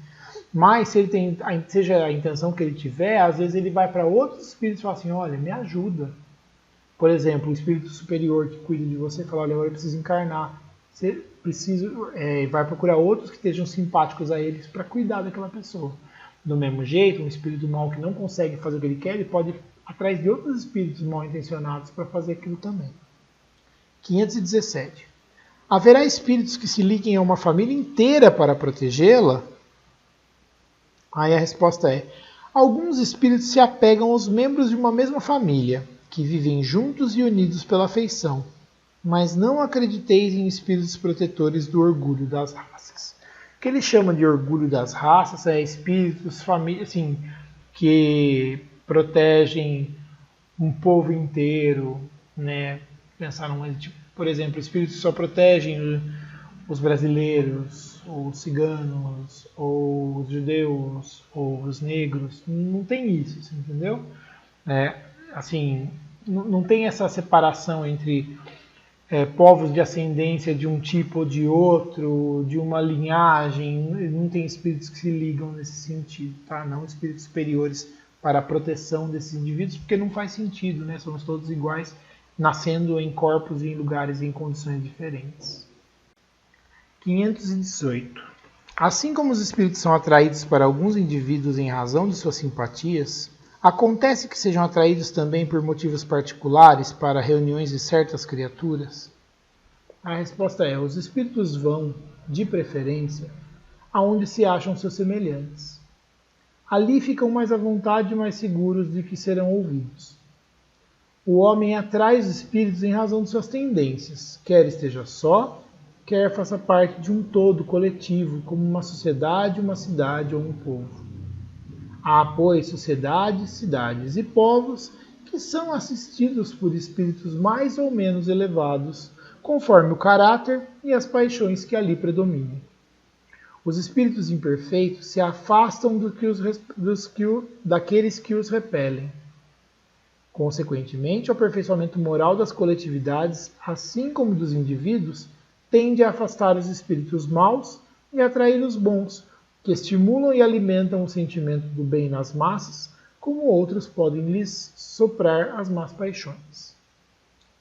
Mas se ele tem, seja a intenção que ele tiver, às vezes ele vai para outros espíritos e fala assim, olha, me ajuda. Por exemplo, o espírito superior que cuida de você fala, olha, agora eu preciso encarnar. Você vai procurar outros que estejam simpáticos a eles para cuidar daquela pessoa. Do mesmo jeito, um espírito mau que não consegue fazer o que ele quer, ele pode ir atrás de outros espíritos mal intencionados para fazer aquilo também. 517. Haverá espíritos que se liguem a uma família inteira para protegê-la? Aí a resposta é, alguns espíritos se apegam aos membros de uma mesma família, que vivem juntos e unidos pela afeição. Mas não acrediteis em espíritos protetores do orgulho das raças. O que ele chama de orgulho das raças é espíritos, assim, que protegem um povo inteiro, né? Pensaram, por exemplo, espíritos que só protegem os brasileiros, ou os ciganos, ou os judeus, ou os negros. Não tem isso, entendeu? Assim, não tem essa separação entre povos de ascendência de um tipo ou de outro, de uma linhagem, não tem espíritos que se ligam nesse sentido, tá? Não espíritos superiores para a proteção desses indivíduos, porque não faz sentido, né? Somos todos iguais, nascendo em corpos e em lugares e em condições diferentes. 518. Assim como os espíritos são atraídos para alguns indivíduos em razão de suas simpatias, acontece que sejam atraídos também por motivos particulares para reuniões de certas criaturas? A resposta é, os espíritos vão, de preferência, aonde se acham seus semelhantes. Ali ficam mais à vontade e mais seguros de que serão ouvidos. O homem atrai os espíritos em razão de suas tendências, quer esteja só, quer faça parte de um todo coletivo, como uma sociedade, uma cidade ou um povo. Há, pois, sociedades, cidades e povos que são assistidos por espíritos mais ou menos elevados, conforme o caráter e as paixões que ali predominam. Os espíritos imperfeitos se afastam daqueles que os repelem. Consequentemente, o aperfeiçoamento moral das coletividades, assim como dos indivíduos, tende a afastar os espíritos maus e atrair os bons, que estimulam e alimentam o sentimento do bem nas massas, como outros podem lhes soprar as más paixões.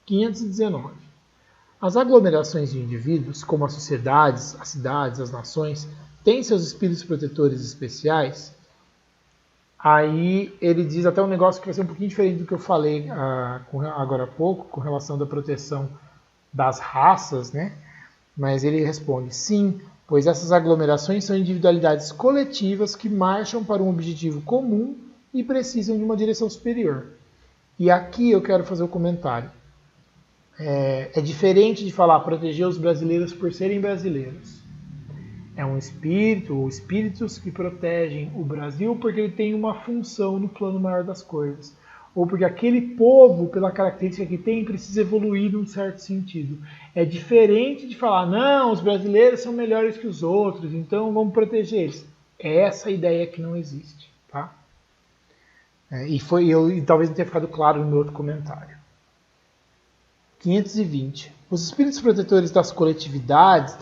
519. As aglomerações de indivíduos, como as sociedades, as cidades, as nações, têm seus espíritos protetores especiais. Aí ele diz até um negócio que vai ser um pouquinho diferente do que eu falei agora há pouco, com relação da proteção das raças, né? Mas ele responde, sim, pois essas aglomerações são individualidades coletivas que marcham para um objetivo comum e precisam de uma direção superior. E aqui eu quero fazer um comentário. É diferente de falar proteger os brasileiros por serem brasileiros. É um espírito ou espíritos que protegem o Brasil porque ele tem uma função no plano maior das coisas. Ou porque aquele povo, pela característica que tem, precisa evoluir num certo sentido. É diferente de falar, não, os brasileiros são melhores que os outros, então vamos proteger eles. É essa a ideia que não existe. Tá? E talvez não tenha ficado claro no meu outro comentário. 520. Os espíritos protetores das coletividades,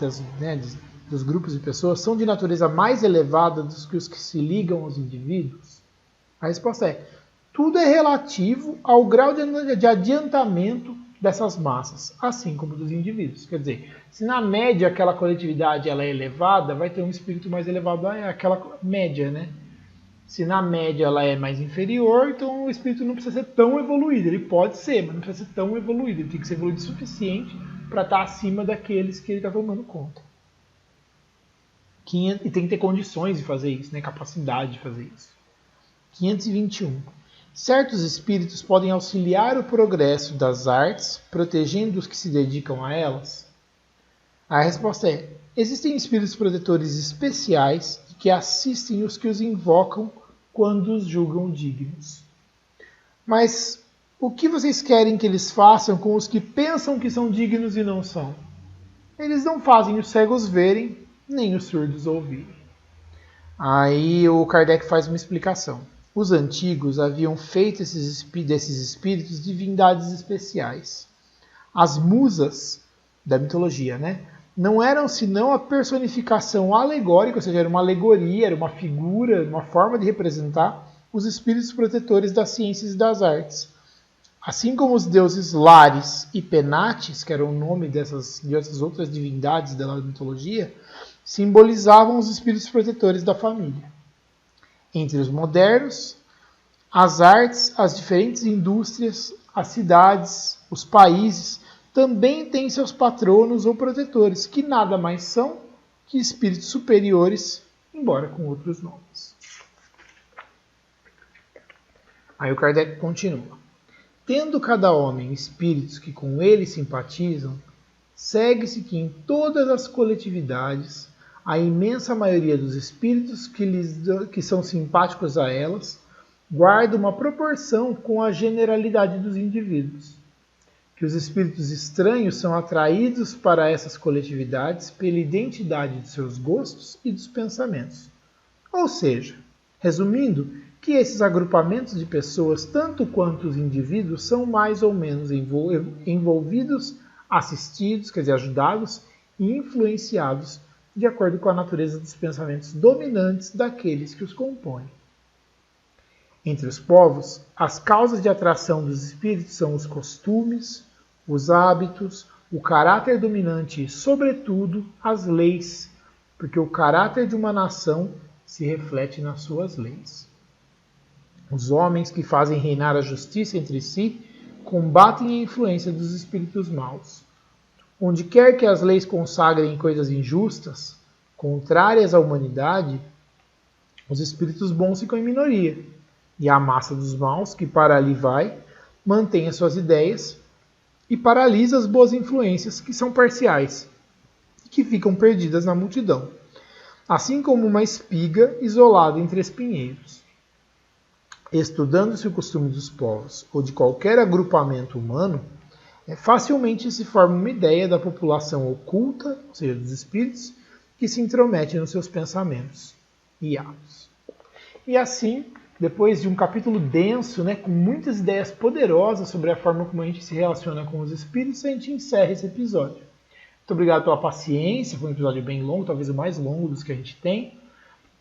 dos grupos de pessoas, são de natureza mais elevada do que os que se ligam aos indivíduos? A resposta é, tudo é relativo ao grau de adiantamento dessas massas, assim como dos indivíduos. Quer dizer, se na média aquela coletividade ela é elevada, vai ter um espírito mais elevado àquela média, né? Se na média ela é mais inferior, então o espírito não precisa ser tão evoluído. Ele pode ser, mas não precisa ser tão evoluído. Ele tem que ser evoluído o suficiente para estar acima daqueles que ele está tomando conta. E tem que ter condições de fazer isso, né? Capacidade de fazer isso. 521. Certos espíritos podem auxiliar o progresso das artes, protegendo os que se dedicam a elas? A resposta é, existem espíritos protetores especiais que assistem os que os invocam quando os julgam dignos. Mas o que vocês querem que eles façam com os que pensam que são dignos e não são? Eles não fazem os cegos verem, nem os surdos ouvirem. Aí o Kardec faz uma explicação. Os antigos haviam feito desses espíritos divindades especiais. As musas da mitologia, né? Não eram senão a personificação alegórica, ou seja, era uma alegoria, era uma figura, uma forma de representar os espíritos protetores das ciências e das artes. Assim como os deuses Lares e Penates, que eram o nome dessas outras divindades da mitologia, simbolizavam os espíritos protetores da família. Entre os modernos, as artes, as diferentes indústrias, as cidades, os países também têm seus patronos ou protetores, que nada mais são que espíritos superiores, embora com outros nomes. Aí o Kardec continua. Tendo cada homem espíritos que com ele simpatizam, segue-se que em todas as coletividades, a imensa maioria dos espíritos que são simpáticos a elas, guarda uma proporção com a generalidade dos indivíduos. Que os espíritos estranhos são atraídos para essas coletividades pela identidade de seus gostos e dos pensamentos. Ou seja, resumindo, que esses agrupamentos de pessoas, tanto quanto os indivíduos, são mais ou menos envolvidos, assistidos, quer dizer, ajudados e influenciados de acordo com a natureza dos pensamentos dominantes daqueles que os compõem. Entre os povos, as causas de atração dos espíritos são os costumes, os hábitos, o caráter dominante e, sobretudo, as leis, porque o caráter de uma nação se reflete nas suas leis. Os homens que fazem reinar a justiça entre si combatem a influência dos espíritos maus. Onde quer que as leis consagrem coisas injustas, contrárias à humanidade, os espíritos bons ficam em minoria, e a massa dos maus, que para ali vai, mantém as suas ideias e paralisa as boas influências, que são parciais, e que ficam perdidas na multidão, assim como uma espiga isolada entre espinheiros. Estudando-se o costume dos povos ou de qualquer agrupamento humano, facilmente se forma uma ideia da população oculta, ou seja, dos espíritos, que se intromete nos seus pensamentos e atos. E assim, depois de um capítulo denso, com muitas ideias poderosas sobre a forma como a gente se relaciona com os espíritos, a gente encerra esse episódio. Muito obrigado pela paciência, foi um episódio bem longo, talvez o mais longo dos que a gente tem.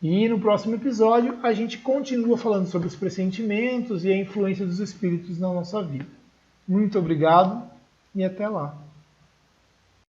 E no próximo episódio a gente continua falando sobre os pressentimentos e a influência dos espíritos na nossa vida. Muito obrigado e até lá.